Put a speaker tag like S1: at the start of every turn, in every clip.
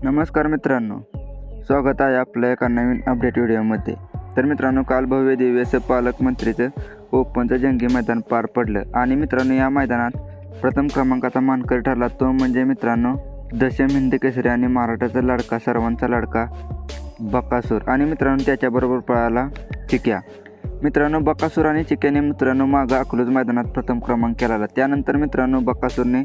S1: नमस्कार मित्रांनो, स्वागत आहे आपल्या एका नवीन अपडेट व्हिडिओमध्ये. तर मित्रांनो, काल भव्य दिव्य असं पालकमंत्रीचं ओपनचं जंगी मैदान पार पडलं आणि मित्रांनो या मैदानात प्रथम क्रमांकाचा मानकरी ठरला तो म्हणजे मित्रांनो दशम हिंद केसरी आणि महाराष्ट्राचा लाडका सर्वांचा लाडका बकासूर आणि मित्रांनो त्याच्याबरोबर पळाला चिक्या. मित्रांनो बकासूर आणि चिक्याने मित्रांनो मागं अकलूज मैदानात प्रथम क्रमांक केला. त्यानंतर मित्रांनो बकासूरने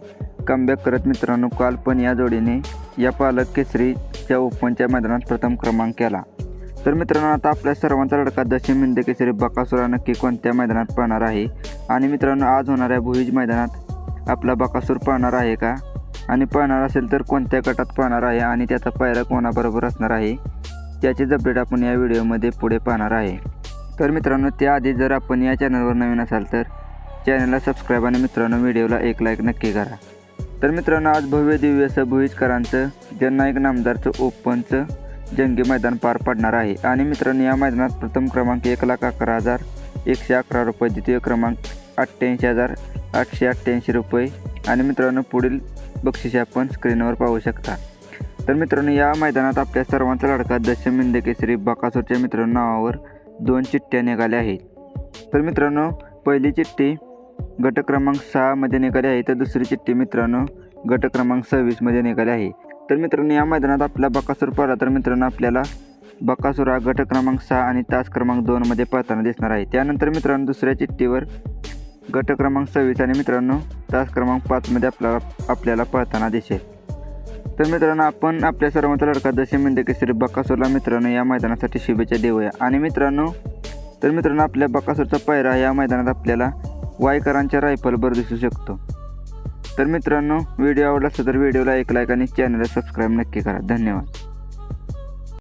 S1: कमबॅक करत मित्रांनो काल पण या जोडीने या पालक केसरीच्या ओपनच्या मैदानात प्रथम क्रमांक केला. तर मित्रांनो आता आपल्या सर्वांचा लडका दशम हिंद केसरी बकासूर नक्की कोणत्या मैदानात पळणार आहे आणि मित्रांनो आज होणाऱ्या भुईज मैदानात आपला बकासूर पळणार आहे का आणि पळणार असेल तर कोणत्या गटात पळणार आहे आणि त्याचा पायरा कोणाबरोबर असणार आहे त्याचीच अपडेट आपण या व्हिडिओमध्ये पुढे पाहणार आहे. तर मित्रांनो त्याआधी जर आपण या चॅनलवर नवीन असाल तर चॅनलला सबस्क्राईब आणि मित्रांनो व्हिडिओला एक लाईक नक्की करा. तर मित्रांनो आज भव्य दिव्य असं भुईजकरांचं जननायक नामदारचं ओपनचं जंगी मैदान पार पडणार आहे आणि मित्रांनो या मैदानात प्रथम क्रमांक 1,11,111 रुपये, द्वितीय क्रमांक 88,888 रुपये आणि मित्रांनो पुढील बक्षिसे आपण स्क्रीनवर पाहू शकता. तर मित्रांनो या मैदानात आपल्या सर्वांचा लाडका दशम हिंद केसरी बकासूरच्या मित्रांनो नावावर 2 चिठ्ठ्या निघाल्या आहेत. तर मित्रांनो पहिली चिठ्ठी गट क्रमांक 6 मध्ये निघाली आहे तर दुसरी चिठ्ठी मित्रांनो गट क्रमांक 26 मध्ये निघाली आहे. तर मित्रांनो या मैदानात आपला बकासूर पळाला तर मित्रांनो आपल्याला बकासूर हा गट क्रमांक 6 आणि तास क्रमांक 2 मध्ये पळताना दिसणार आहे. त्यानंतर मित्रांनो दुसऱ्या चिठ्ठीवर गट क्रमांक 26 आणि मित्रांनो तास क्रमांक 5 मध्ये आपल्याला पळताना दिसेल. तर मित्रांनो आपण आपल्या सर्वांचा लडका दशम हिंद केसरी बकासूरला मित्रांनो या मैदानासाठी शुभेच्छा देऊया. आणि मित्रांनो आपल्या बकासूरचा पायरा या मैदानात आपल्याला वायकरांच्या रायफलवर दिसू शकतो. तर मित्रांनो व्हिडिओ आवडला असेल तर व्हिडिओला एक लाईक आणि चॅनलला सबस्क्राईब नक्की करा. धन्यवाद.